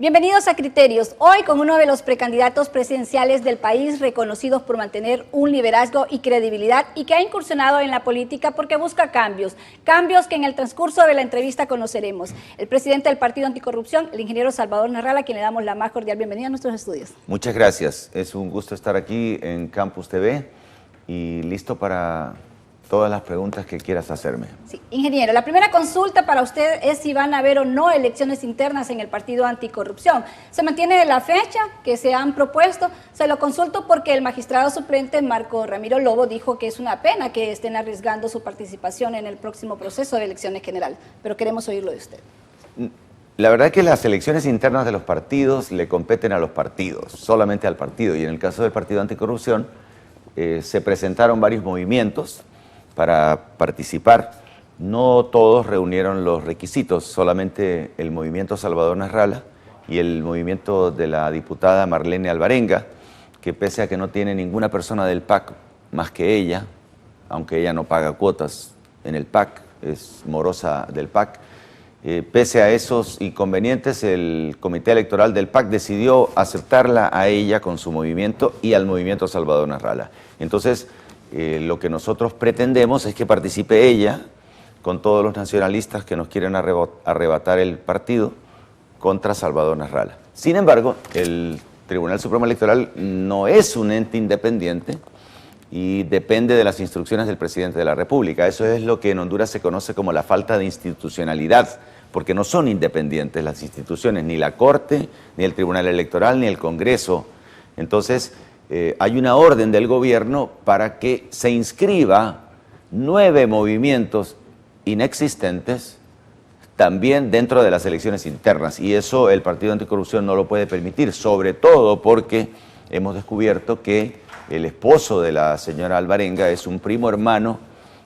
Bienvenidos a Criterios, hoy con uno de los precandidatos presidenciales del país reconocidos por mantener un liderazgo y credibilidad y que ha incursionado en la política porque busca cambios que en el transcurso de la entrevista conoceremos. El presidente del Partido Anticorrupción, el ingeniero Salvador Narrala, a quien le damos la más cordial bienvenida a nuestros estudios. Muchas gracias, es un gusto estar aquí en Campus TV y listo para todas las preguntas que quieras hacerme. Sí, ingeniero, la primera consulta para usted es si van a haber o no elecciones internas en el Partido Anticorrupción. ¿Se mantiene la fecha que se han propuesto? Se lo consulto porque el magistrado suplente Marco Ramiro Lobo dijo que es una pena que estén arriesgando su participación en el próximo proceso de elecciones generales, pero queremos oírlo de usted. La verdad es que las elecciones internas de los partidos le competen a los partidos, solamente al partido, y en el caso del Partido Anticorrupción se presentaron varios movimientos para participar. No todos reunieron los requisitos, solamente el movimiento Salvador Narrala y el movimiento de la diputada Marlene Alvarenga, que pese a que no tiene ninguna persona del PAC más que ella, aunque ella no paga cuotas en el PAC, es morosa del PAC, pese a esos inconvenientes, el Comité Electoral del PAC decidió aceptarla a ella con su movimiento y al movimiento Salvador Narrala. Entonces, lo que nosotros pretendemos es que participe ella con todos los nacionalistas que nos quieren arrebatar el partido contra Salvador Narrala. Sin embargo, el Tribunal Supremo Electoral no es un ente independiente y depende de las instrucciones del presidente de la República. Eso es lo que en Honduras se conoce como la falta de institucionalidad, porque no son independientes las instituciones, ni la Corte, ni el Tribunal Electoral, ni el Congreso. Entonces, hay una orden del gobierno para que se inscriba 9 movimientos inexistentes también dentro de las elecciones internas, y eso el Partido Anticorrupción no lo puede permitir, sobre todo porque hemos descubierto que el esposo de la señora Alvarenga es un primo hermano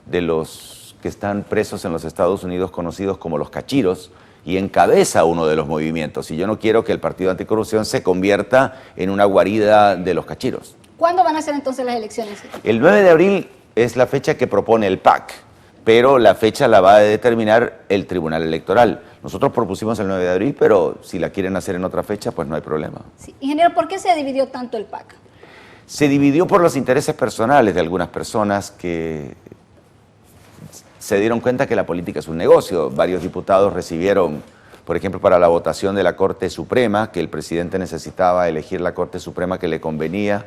de los que están presos en los Estados Unidos conocidos como los cachiros, y encabeza uno de los movimientos, y yo no quiero que el Partido Anticorrupción se convierta en una guarida de los cachiros. ¿Cuándo van a ser entonces las elecciones? El 9 de abril es la fecha que propone el PAC, pero la fecha la va a determinar el Tribunal Electoral. Nosotros propusimos el 9 de abril, pero si la quieren hacer en otra fecha, pues no hay problema. Sí. Ingeniero, ¿por qué se dividió tanto el PAC? Se dividió por los intereses personales de algunas personas que se dieron cuenta que la política es un negocio. Varios diputados recibieron, por ejemplo, para la votación de la Corte Suprema, que el presidente necesitaba elegir la Corte Suprema que le convenía.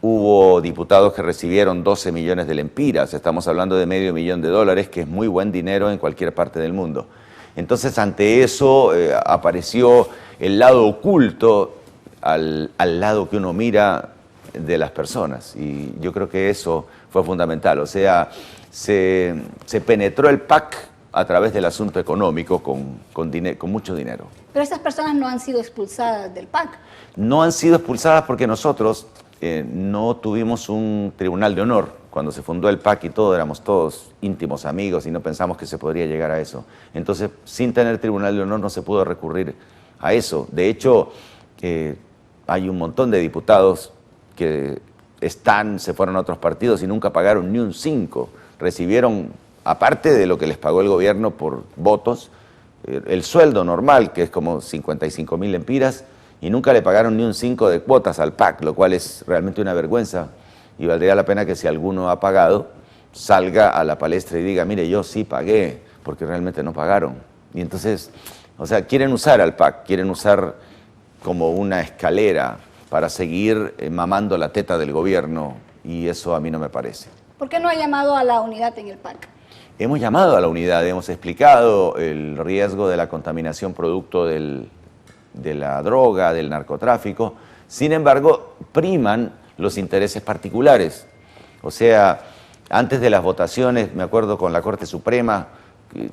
Hubo diputados que recibieron 12 millones de lempiras, estamos hablando de $500,000, que es muy buen dinero en cualquier parte del mundo. Entonces, ante eso apareció el lado oculto al lado que uno mira de las personas, y yo creo que eso fue fundamental. O sea, se penetró el PAC a través del asunto económico con mucho dinero. Pero estas personas no han sido expulsadas del PAC. No han sido expulsadas porque nosotros no tuvimos un tribunal de honor. Cuando se fundó el PAC y todo, éramos todos íntimos amigos y no pensamos que se podría llegar a eso. Entonces, sin tener tribunal de honor no se pudo recurrir a eso. De hecho, hay un montón de diputados que se fueron a otros partidos y nunca pagaron ni un 5. Recibieron, aparte de lo que les pagó el gobierno por votos, el sueldo normal, que es como 55,000 lempiras, y nunca le pagaron ni un 5 de cuotas al PAC, lo cual es realmente una vergüenza, y valdría la pena que si alguno ha pagado, salga a la palestra y diga, mire, yo sí pagué, porque realmente no pagaron. Y entonces, o sea, quieren usar al PAC, quieren usar como una escalera para seguir mamando la teta del gobierno, y eso a mí no me parece. ¿Por qué no ha llamado a la unidad en el PAC? Hemos llamado a la unidad, hemos explicado el riesgo de la contaminación producto de la droga, del narcotráfico. Sin embargo, priman los intereses particulares. O sea, antes de las votaciones, me acuerdo con la Corte Suprema,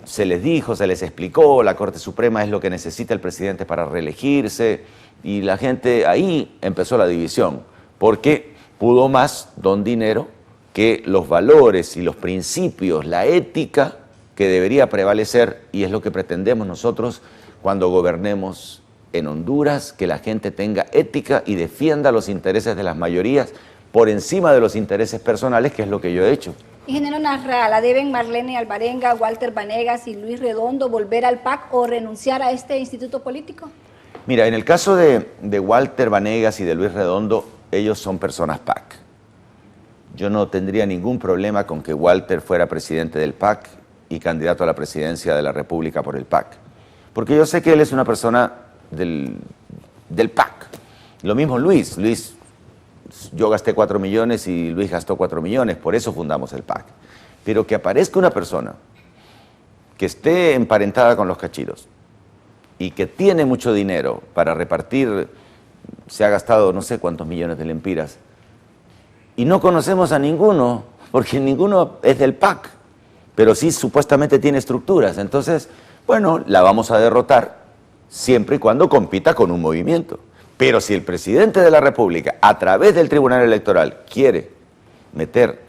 se les dijo, se les explicó, la Corte Suprema es lo que necesita el presidente para reelegirse, y la gente, ahí empezó la división, porque pudo más don dinero que los valores y los principios, la ética que debería prevalecer, y es lo que pretendemos nosotros cuando gobernemos en Honduras, que la gente tenga ética y defienda los intereses de las mayorías por encima de los intereses personales, que es lo que yo he hecho. Ingeniero Narrala, ¿deben Marlene Alvarenga, Walter Vanegas y Luis Redondo volver al PAC o renunciar a este instituto político? Mira, en el caso de Walter Vanegas y de Luis Redondo, ellos son personas PAC. Yo no tendría ningún problema con que Walter fuera presidente del PAC y candidato a la presidencia de la República por el PAC. Porque yo sé que él es una persona del PAC. Lo mismo Luis. Yo gasté 4 millones y Luis gastó 4 millones, por eso fundamos el PAC. Pero que aparezca una persona que esté emparentada con los cachiros y que tiene mucho dinero para repartir, se ha gastado no sé cuántos millones de lempiras, y no conocemos a ninguno, porque ninguno es del PAC, pero sí supuestamente tiene estructuras. Entonces, bueno, la vamos a derrotar siempre y cuando compita con un movimiento. Pero si el presidente de la República, a través del Tribunal Electoral, quiere meter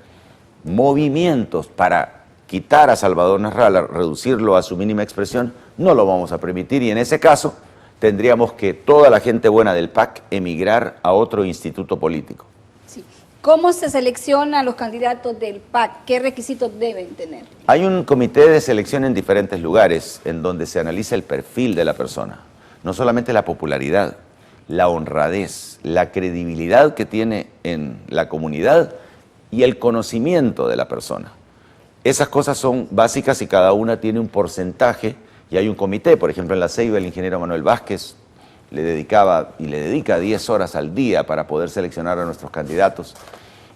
movimientos para quitar a Salvador Nasralla, reducirlo a su mínima expresión, no lo vamos a permitir, y en ese caso tendríamos que toda la gente buena del PAC emigrar a otro instituto político. Sí. ¿Cómo se selecciona a los candidatos del PAC? ¿Qué requisitos deben tener? Hay un comité de selección en diferentes lugares en donde se analiza el perfil de la persona, no solamente la popularidad, la honradez, la credibilidad que tiene en la comunidad y el conocimiento de la persona. Esas cosas son básicas y cada una tiene un porcentaje, y hay un comité. Por ejemplo, en La Ceiba el ingeniero Manuel Vázquez le dedicaba y le dedica 10 horas al día para poder seleccionar a nuestros candidatos.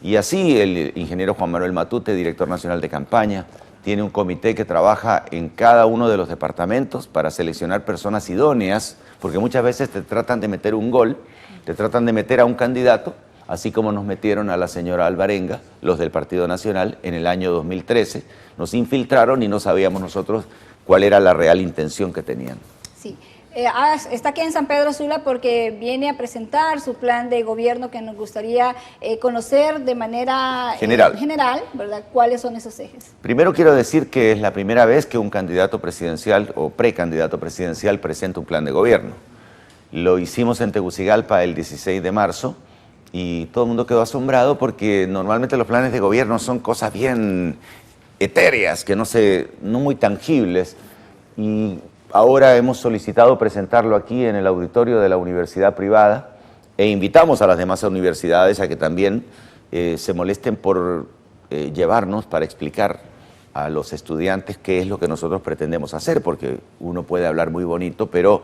Y así el ingeniero Juan Manuel Matute, director nacional de campaña, tiene un comité que trabaja en cada uno de los departamentos para seleccionar personas idóneas, porque muchas veces te tratan de meter un gol, te tratan de meter a un candidato, así como nos metieron a la señora Alvarenga, los del Partido Nacional, en el año 2013. Nos infiltraron y no sabíamos nosotros cuál era la real intención que tenían. Sí. Está aquí en San Pedro Sula porque viene a presentar su plan de gobierno que nos gustaría conocer de manera general, ¿verdad? ¿Cuáles son esos ejes? Primero quiero decir que es la primera vez que un candidato presidencial o precandidato presidencial presenta un plan de gobierno. Lo hicimos en Tegucigalpa el 16 de marzo y todo el mundo quedó asombrado porque normalmente los planes de gobierno son cosas bien etéreas, que no muy tangibles, y ahora hemos solicitado presentarlo aquí en el auditorio de la universidad privada e invitamos a las demás universidades a que también se molesten por llevarnos para explicar a los estudiantes qué es lo que nosotros pretendemos hacer, porque uno puede hablar muy bonito, pero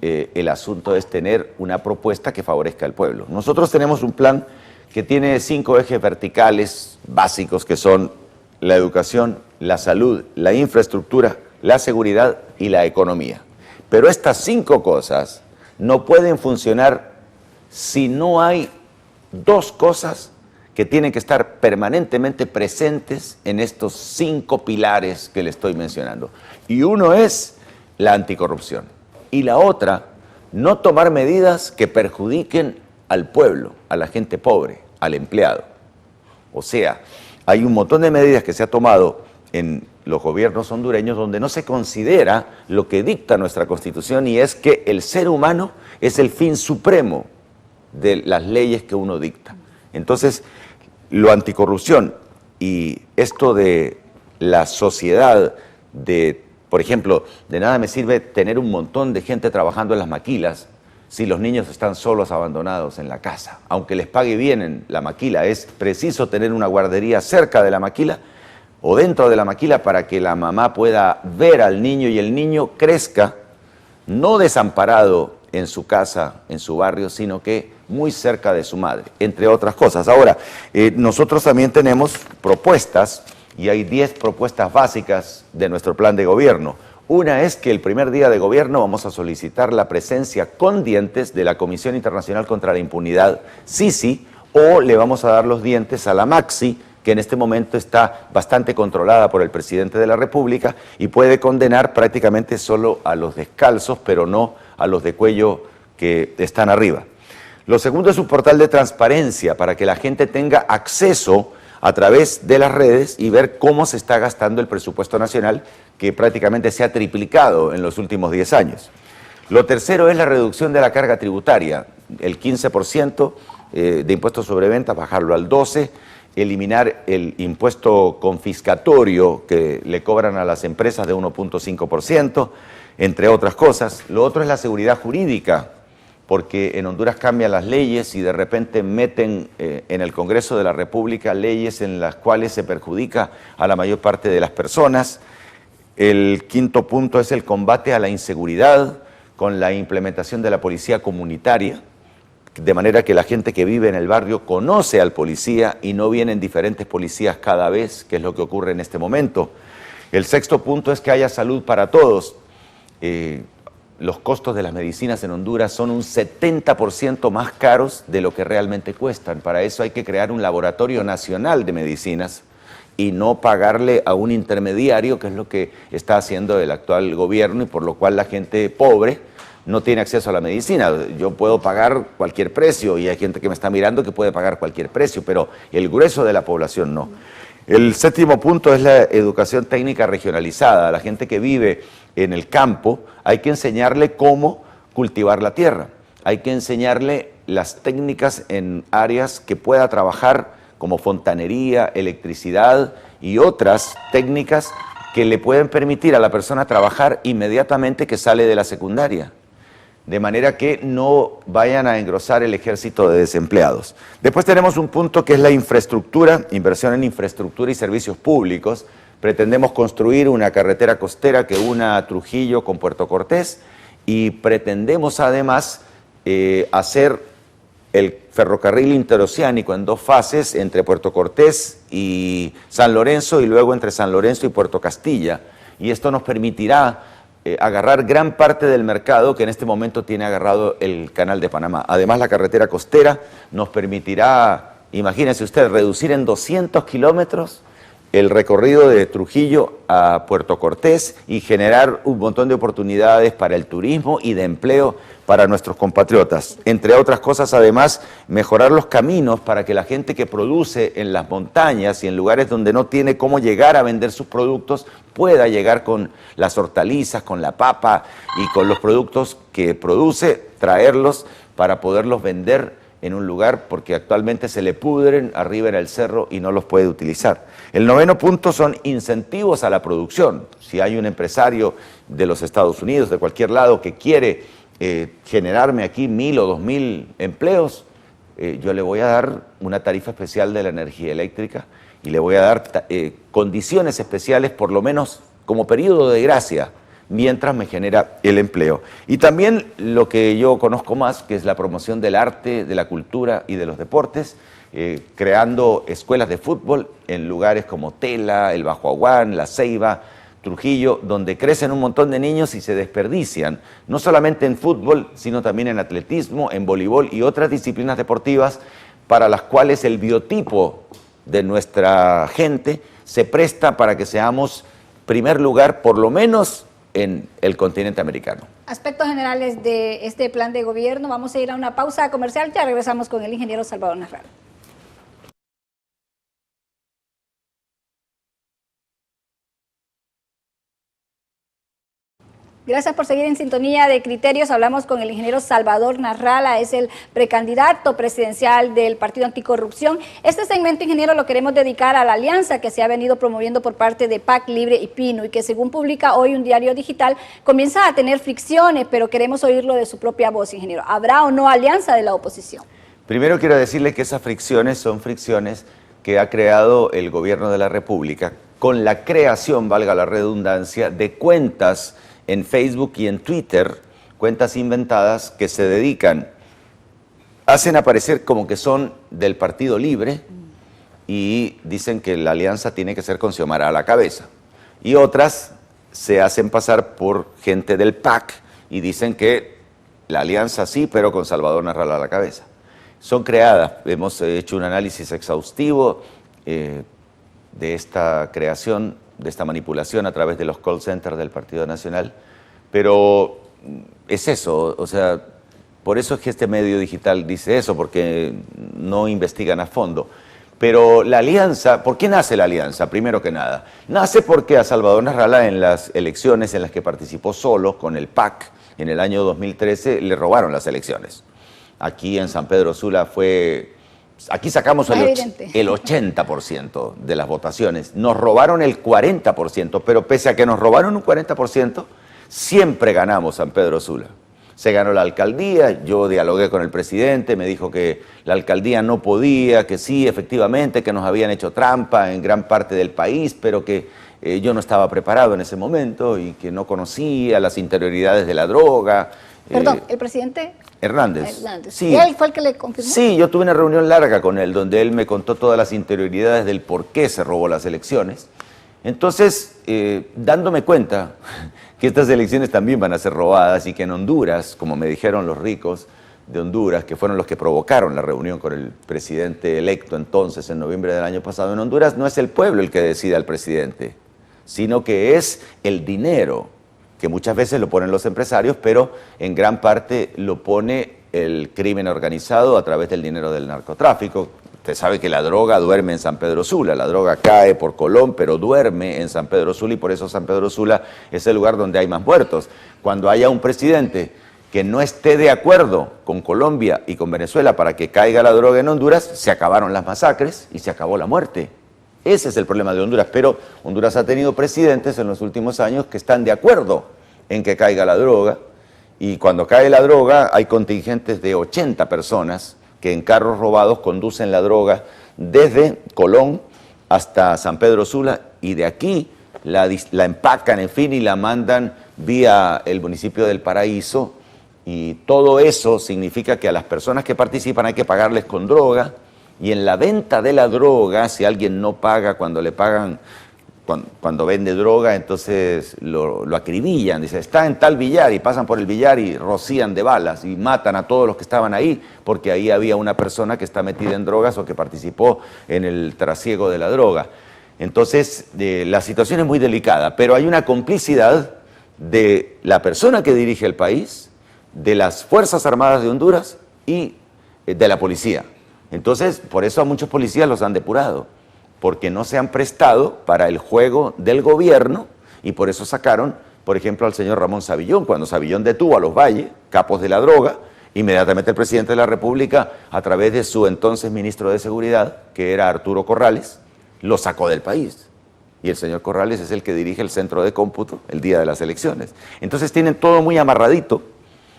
el asunto es tener una propuesta que favorezca al pueblo. Nosotros tenemos un plan que tiene 5 ejes verticales básicos, que son la educación, la salud, la infraestructura, la seguridad y la economía. Pero estas 5 cosas no pueden funcionar si no hay 2 cosas que tienen que estar permanentemente presentes en estos 5 pilares que le estoy mencionando. Y uno es la anticorrupción. Y la otra, no tomar medidas que perjudiquen al pueblo, a la gente pobre, al empleado. O sea, hay un montón de medidas que se ha tomado en los gobiernos hondureños donde no se considera lo que dicta nuestra Constitución, y es que el ser humano es el fin supremo de las leyes que uno dicta. Entonces, lo anticorrupción y esto de la sociedad, por ejemplo, de nada me sirve tener un montón de gente trabajando en las maquilas si los niños están solos, abandonados en la casa. Aunque les pague bien en la maquila, es preciso tener una guardería cerca de la maquila o dentro de la maquila para que la mamá pueda ver al niño y el niño crezca no desamparado en su casa, en su barrio, sino que muy cerca de su madre, entre otras cosas. Ahora, nosotros también tenemos propuestas, y hay 10 propuestas básicas de nuestro plan de gobierno. Una es que el primer día de gobierno vamos a solicitar la presencia con dientes de la Comisión Internacional contra la Impunidad, CICI, o le vamos a dar los dientes a la MAXI, que en este momento está bastante controlada por el presidente de la República y puede condenar prácticamente solo a los descalzos, pero no a los de cuello que están arriba. Lo segundo es un portal de transparencia para que la gente tenga acceso a través de las redes y ver cómo se está gastando el presupuesto nacional, que prácticamente se ha triplicado en los últimos 10 años. Lo tercero es la reducción de la carga tributaria, el 15% de impuestos sobre ventas, bajarlo al 12%, eliminar el impuesto confiscatorio que le cobran a las empresas de 1.5%, entre otras cosas. Lo otro es la seguridad jurídica, porque en Honduras cambian las leyes y de repente meten en el Congreso de la República leyes en las cuales se perjudica a la mayor parte de las personas. El quinto punto es el combate a la inseguridad con la implementación de la policía comunitaria, de manera que la gente que vive en el barrio conoce al policía y no vienen diferentes policías cada vez, que es lo que ocurre en este momento. El sexto punto es que haya salud para todos. Los costos de las medicinas en Honduras son un 70% más caros de lo que realmente cuestan. Para eso hay que crear un laboratorio nacional de medicinas y no pagarle a un intermediario, que es lo que está haciendo el actual gobierno y por lo cual la gente pobre no tiene acceso a la medicina. Yo puedo pagar cualquier precio y hay gente que me está mirando que puede pagar cualquier precio, pero el grueso de la población no. El séptimo punto es la educación técnica regionalizada. A la gente que vive en el campo hay que enseñarle cómo cultivar la tierra. Hay que enseñarle las técnicas en áreas que pueda trabajar como fontanería, electricidad y otras técnicas que le pueden permitir a la persona trabajar inmediatamente que sale de la secundaria, de manera que no vayan a engrosar el ejército de desempleados. Después tenemos un punto que es la infraestructura, inversión en infraestructura y servicios públicos. Pretendemos construir una carretera costera que una a Trujillo con Puerto Cortés y pretendemos además hacer el ferrocarril interoceánico en 2 fases entre Puerto Cortés y San Lorenzo y luego entre San Lorenzo y Puerto Castilla. Y esto nos permitirá agarrar gran parte del mercado que en este momento tiene agarrado el Canal de Panamá. Además, la carretera costera nos permitirá, imagínense usted, reducir en 200 kilómetros el recorrido de Trujillo a Puerto Cortés y generar un montón de oportunidades para el turismo y de empleo para nuestros compatriotas. Entre otras cosas, además, mejorar los caminos para que la gente que produce en las montañas y en lugares donde no tiene cómo llegar a vender sus productos pueda llegar con las hortalizas, con la papa y con los productos que produce, traerlos para poderlos vender en un lugar, porque actualmente se le pudren arriba en el cerro y no los puede utilizar. El noveno punto son incentivos a la producción. Si hay un empresario de los Estados Unidos, de cualquier lado, que quiere generarme aquí 1.000 o 2.000 empleos, yo le voy a dar una tarifa especial de la energía eléctrica y le voy a dar condiciones especiales, por lo menos como periodo de gracia, mientras me genera el empleo. Y también lo que yo conozco más, que es la promoción del arte, de la cultura y de los deportes, creando escuelas de fútbol en lugares como Tela, el Bajo Aguán, La Ceiba, Trujillo, donde crecen un montón de niños y se desperdician, no solamente en fútbol, sino también en atletismo, en voleibol y otras disciplinas deportivas para las cuales el biotipo de nuestra gente se presta para que seamos primer lugar, por lo menos en el continente americano. Aspectos generales de este plan de gobierno. Vamos a ir a una pausa comercial, ya regresamos con el ingeniero Salvador Narral. Gracias por seguir en sintonía de Criterios. Hablamos con el ingeniero Salvador Narrala, es el precandidato presidencial del Partido Anticorrupción. Este segmento, ingeniero, lo queremos dedicar a la alianza que se ha venido promoviendo por parte de PAC Libre y Pino y que, según publica hoy un diario digital, comienza a tener fricciones, pero queremos oírlo de su propia voz, ingeniero. ¿Habrá o no alianza de la oposición? Primero quiero decirle que esas fricciones son fricciones que ha creado el gobierno de la República con la creación, valga la redundancia, de cuentas en Facebook y en Twitter, cuentas inventadas que se dedican, hacen aparecer como que son del Partido Libre y dicen que la alianza tiene que ser con Xiomara a la cabeza. Y otras se hacen pasar por gente del PAC y dicen que la alianza sí, pero con Salvador Narral a la cabeza. Son creadas, hemos hecho un análisis exhaustivo de esta creación, de esta manipulación a través de los call centers del Partido Nacional, pero es eso, o sea, por eso es que este medio digital dice eso, porque no investigan a fondo. Pero la alianza, ¿por qué nace la alianza? Primero que nada, nace porque a Salvador Narrala en las elecciones en las que participó solo con el PAC en el año 2013 le robaron las elecciones. Aquí en San Pedro Sula aquí sacamos el 80% de las votaciones. Nos robaron el 40%, pero pese a que nos robaron un 40%, siempre ganamos San Pedro Sula. Se ganó la alcaldía, yo dialogué con el presidente, me dijo que la alcaldía no podía, que sí, efectivamente, que nos habían hecho trampa en gran parte del país, pero que yo no estaba preparado en ese momento y que no conocía las interioridades de la droga. Perdón, ¿el presidente? Hernández. Sí. ¿Él fue el que le confirmó? Sí, yo tuve una reunión larga con él, donde él me contó todas las interioridades del por qué se robó las elecciones. Entonces, dándome cuenta que estas elecciones también van a ser robadas y que en Honduras, como me dijeron los ricos de Honduras, que fueron los que provocaron la reunión con el presidente electo entonces, en noviembre del año pasado, en Honduras no es el pueblo el que decide al presidente, sino que es el dinero, que muchas veces lo ponen los empresarios, pero en gran parte lo pone el crimen organizado a través del dinero del narcotráfico. Usted sabe que la droga duerme en San Pedro Sula, la droga cae por Colón, pero duerme en San Pedro Sula y por eso San Pedro Sula es el lugar donde hay más muertos. Cuando haya un presidente que no esté de acuerdo con Colombia y con Venezuela para que caiga la droga en Honduras, se acabaron las masacres y se acabó la muerte. Ese es el problema de Honduras, pero Honduras ha tenido presidentes en los últimos años que están de acuerdo en que caiga la droga, y cuando cae la droga hay contingentes de 80 personas que en carros robados conducen la droga desde Colón hasta San Pedro Sula, y de aquí la empacan, en fin, y la mandan vía el municipio del Paraíso, y todo eso significa que a las personas que participan hay que pagarles con droga, y en la venta de la droga, si alguien no paga cuando le pagan, cuando vende droga, entonces lo acribillan, dice, está en tal billar, y pasan por el billar y rocían de balas y matan a todos los que estaban ahí, porque ahí había una persona que está metida en drogas o que participó en el trasiego de la droga. Entonces, la situación es muy delicada, pero hay una complicidad de la persona que dirige el país, de las Fuerzas Armadas de Honduras y de la policía. Entonces, por eso a muchos policías los han depurado, porque no se han prestado para el juego del gobierno, y por eso sacaron, por ejemplo, al señor Ramón Savillón. Cuando Savillón detuvo a los Valle, capos de la droga, inmediatamente el presidente de la República, a través de su entonces ministro de Seguridad, que era Arturo Corrales, lo sacó del país. Y el señor Corrales es el que dirige el centro de cómputo el día de las elecciones. Entonces tienen todo muy amarradito,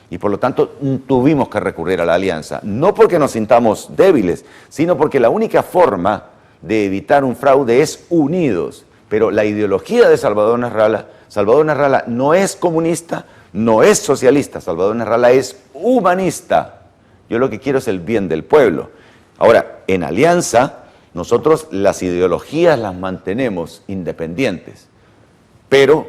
y por lo tanto tuvimos que recurrir a la alianza, no porque nos sintamos débiles, sino porque la única forma de evitar un fraude es unidos. Pero la ideología de Salvador Nasrallah no es comunista, no es socialista, Salvador Nasrallah es humanista. Yo lo que quiero es el bien del pueblo. Ahora, en alianza, nosotros las ideologías las mantenemos independientes, pero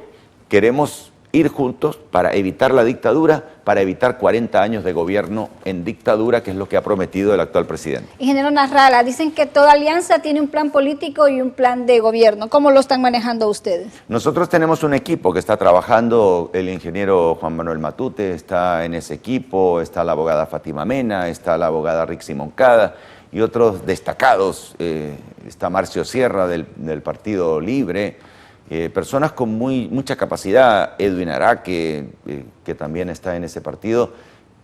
queremos ir juntos para evitar la dictadura, para evitar 40 años de gobierno en dictadura, que es lo que ha prometido el actual presidente. Ingeniero Nasrallah, dicen que toda alianza tiene un plan político y un plan de gobierno. ¿Cómo lo están manejando ustedes? Nosotros tenemos un equipo que está trabajando, el ingeniero Juan Manuel Matute está en ese equipo, está la abogada Fátima Mena, está la abogada Rixi Moncada y otros destacados, está Marcio Sierra del Partido Libre, personas con mucha capacidad, Edwin Araque, que también está en ese partido,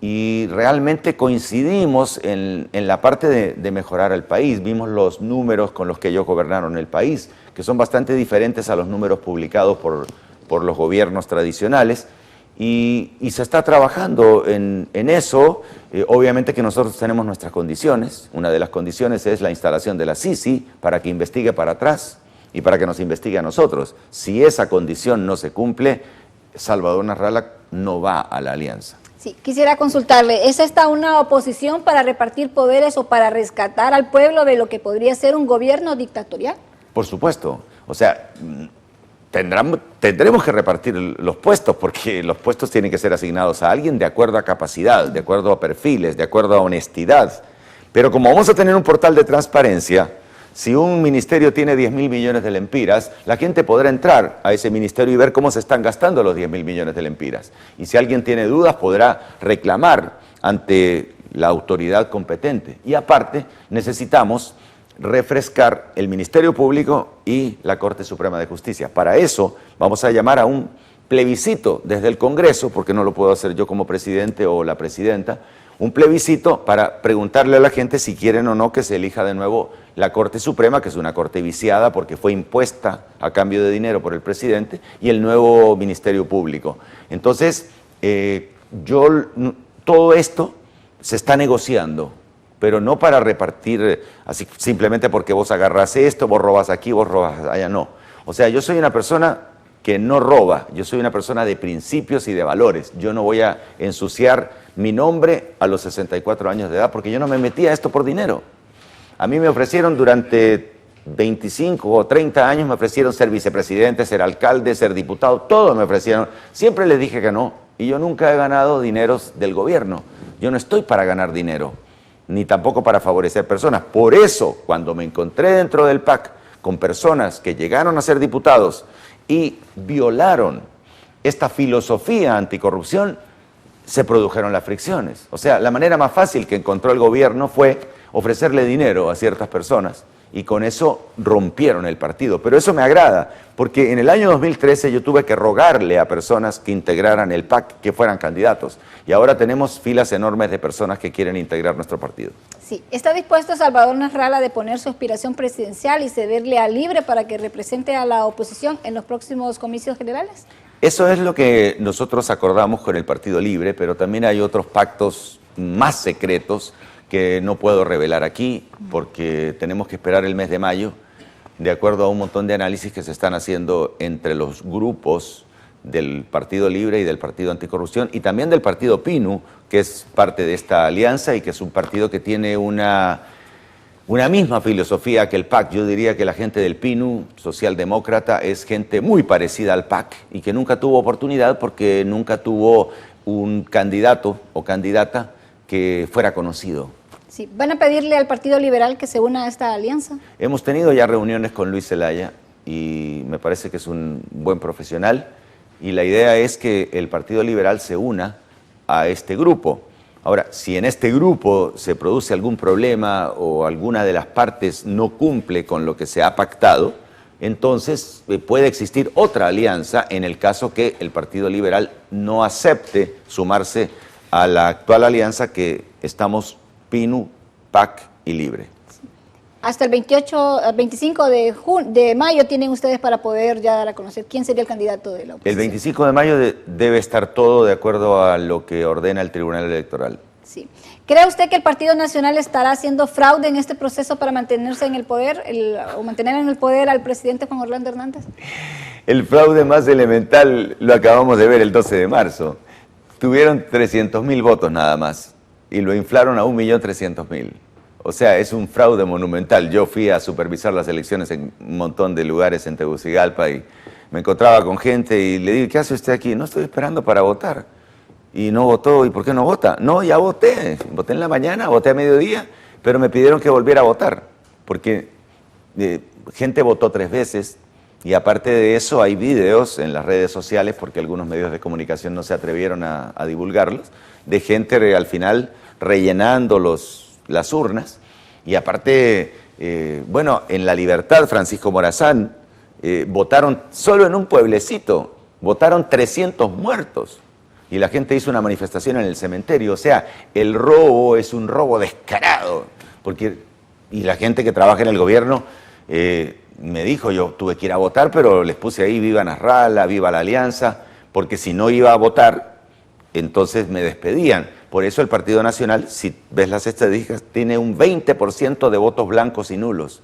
y realmente coincidimos en la parte de mejorar el país. Vimos los números con los que ellos gobernaron el país, que son bastante diferentes a los números publicados por los gobiernos tradicionales, y se está trabajando en eso. Obviamente que nosotros tenemos nuestras condiciones. Una de las condiciones es la instalación de la CICI para que investigue para atrás y para que nos investigue a nosotros. Si esa condición no se cumple, Salvador Nasrallah no va a la alianza. Sí, quisiera consultarle, ¿es esta una oposición para repartir poderes o para rescatar al pueblo de lo que podría ser un gobierno dictatorial? Por supuesto. O sea, tendremos que repartir los puestos, porque los puestos tienen que ser asignados a alguien de acuerdo a capacidad, de acuerdo a perfiles, de acuerdo a honestidad. Pero como vamos a tener un portal de transparencia, si un ministerio tiene 10.000 millones de lempiras, la gente podrá entrar a ese ministerio y ver cómo se están gastando los 10.000 millones de lempiras. Y si alguien tiene dudas, podrá reclamar ante la autoridad competente. Y aparte, necesitamos refrescar el Ministerio Público y la Corte Suprema de Justicia. Para eso, vamos a llamar a un plebiscito desde el Congreso, porque no lo puedo hacer yo como presidente o la presidenta, un plebiscito para preguntarle a la gente si quieren o no que se elija de nuevo la Corte Suprema, que es una corte viciada porque fue impuesta a cambio de dinero por el presidente, y el nuevo Ministerio Público. Entonces, todo esto se está negociando, pero no para repartir así simplemente porque vos agarras esto, vos robas aquí, vos robas allá, no. O sea, yo soy una persona que no roba, yo soy una persona de principios y de valores. Yo no voy a ensuciar mi nombre a los 64 años de edad porque yo no me metí a esto por dinero. A mí me ofrecieron durante 25 o 30 años, me ofrecieron ser vicepresidente, ser alcalde, ser diputado, todo me ofrecieron. Siempre les dije que no y yo nunca he ganado dineros del gobierno. Yo no estoy para ganar dinero, ni tampoco para favorecer personas. Por eso, cuando me encontré dentro del PAC con personas que llegaron a ser diputados y violaron esta filosofía anticorrupción, se produjeron las fricciones. O sea, la manera más fácil que encontró el gobierno fue ofrecerle dinero a ciertas personas y con eso rompieron el partido. Pero eso me agrada, porque en el año 2013 yo tuve que rogarle a personas que integraran el PAC que fueran candidatos. Y ahora tenemos filas enormes de personas que quieren integrar nuestro partido. Sí. ¿Está dispuesto Salvador Nasralla a deponer su aspiración presidencial y cederle a Libre para que represente a la oposición en los próximos comicios generales? Eso es lo que nosotros acordamos con el Partido Libre, pero también hay otros pactos más secretos que no puedo revelar aquí porque tenemos que esperar el mes de mayo, de acuerdo a un montón de análisis que se están haciendo entre los grupos del Partido Libre y del Partido Anticorrupción y también del Partido PINU, que es parte de esta alianza y que es un partido que tiene una misma filosofía que el PAC. Yo diría que la gente del PINU, socialdemócrata, es gente muy parecida al PAC y que nunca tuvo oportunidad porque nunca tuvo un candidato o candidata que fuera conocido. Sí. ¿Van a pedirle al Partido Liberal que se una a esta alianza? Hemos tenido ya reuniones con Luis Zelaya y me parece que es un buen profesional y la idea es que el Partido Liberal se una a este grupo. Ahora, si en este grupo se produce algún problema o alguna de las partes no cumple con lo que se ha pactado, entonces puede existir otra alianza en el caso que el Partido Liberal no acepte sumarse a la actual alianza que estamos PINU, PAC y Libre. Hasta el 25 de mayo tienen ustedes para poder ya dar a conocer quién sería el candidato de la oposición. El 25 de mayo debe estar todo de acuerdo a lo que ordena el Tribunal Electoral. Sí. ¿Cree usted que el Partido Nacional estará haciendo fraude en este proceso para mantenerse en el poder o mantener en el poder al presidente Juan Orlando Hernández? El fraude más elemental lo acabamos de ver el 12 de marzo. Tuvieron 300.000 votos nada más y lo inflaron a 1.300.000. O sea, es un fraude monumental. Yo fui a supervisar las elecciones en un montón de lugares en Tegucigalpa y me encontraba con gente y le digo, ¿qué hace usted aquí? No, estoy esperando para votar. Y no votó. ¿Y por qué no vota? No, ya voté. Voté en la mañana, voté a mediodía, pero me pidieron que volviera a votar porque gente votó 3 veces. Y aparte de eso hay videos en las redes sociales, porque algunos medios de comunicación no se atrevieron a divulgarlos, de gente al final rellenando las urnas. Y aparte, bueno, en La Libertad, Francisco Morazán, votaron solo en un pueblecito, votaron 300 muertos. Y la gente hizo una manifestación en el cementerio. O sea, el robo es un robo descarado. Y la gente que trabaja en el gobierno me dijo, yo tuve que ir a votar, pero les puse ahí viva Nasralla, viva la Alianza, porque si no iba a votar, entonces me despedían. Por eso el Partido Nacional, si ves las estadísticas, tiene un 20% de votos blancos y nulos,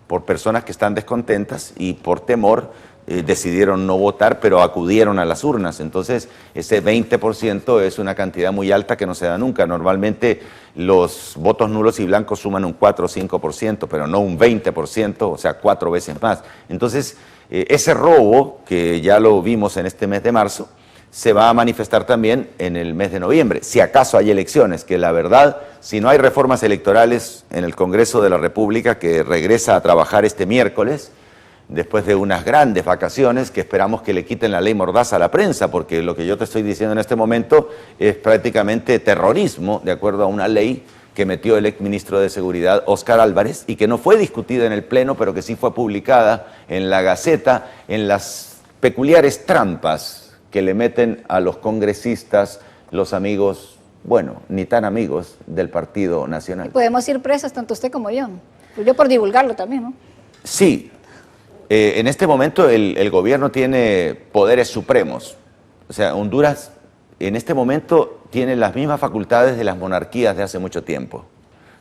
por personas que están descontentas y por temor decidieron no votar, pero acudieron a las urnas. Entonces, ese 20% es una cantidad muy alta que no se da nunca. Normalmente los votos nulos y blancos suman un 4 o 5%, pero no un 20%, o sea, 4 veces más. Entonces, ese robo, que ya lo vimos en este mes de marzo, se va a manifestar también en el mes de noviembre, si acaso hay elecciones, que la verdad, si no hay reformas electorales en el Congreso de la República, que regresa a trabajar este miércoles, después de unas grandes vacaciones, que esperamos que le quiten la ley Mordaza a la prensa, porque lo que yo te estoy diciendo en este momento es prácticamente terrorismo, de acuerdo a una ley que metió el exministro de Seguridad, Óscar Álvarez, y que no fue discutida en el Pleno, pero que sí fue publicada en la Gaceta, en las peculiares trampas que le meten a los congresistas los amigos, bueno, ni tan amigos del Partido Nacional. Podemos ir presos, tanto usted como yo. Yo por divulgarlo también, ¿no? Sí. En este momento el gobierno tiene poderes supremos. O sea, Honduras en este momento tiene las mismas facultades de las monarquías de hace mucho tiempo,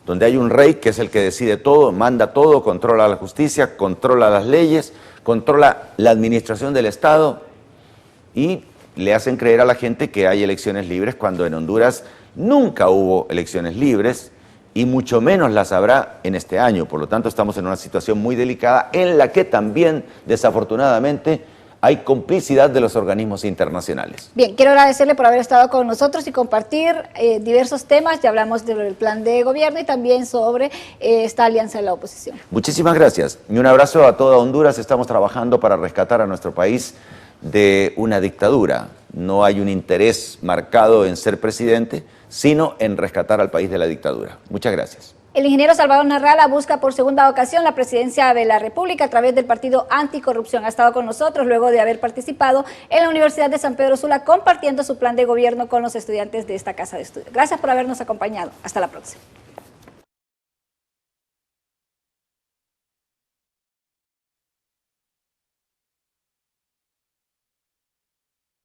donde hay un rey que es el que decide todo, manda todo, controla la justicia, controla las leyes, controla la administración del Estado y le hacen creer a la gente que hay elecciones libres cuando en Honduras nunca hubo elecciones libres y mucho menos las habrá en este año. Por lo tanto, estamos en una situación muy delicada en la que también, desafortunadamente, hay complicidad de los organismos internacionales. Bien, quiero agradecerle por haber estado con nosotros y compartir diversos temas. Ya hablamos del plan de gobierno y también sobre esta alianza de la oposición. Muchísimas gracias y un abrazo a toda Honduras. Estamos trabajando para rescatar a nuestro país de una dictadura. No hay un interés marcado en ser presidente, sino en rescatar al país de la dictadura. Muchas gracias. El ingeniero Salvador Narrala busca por segunda ocasión la presidencia de la República a través del Partido Anticorrupción. Ha estado con nosotros luego de haber participado en la Universidad de San Pedro Sula compartiendo su plan de gobierno con los estudiantes de esta casa de estudio. Gracias por habernos acompañado. Hasta la próxima.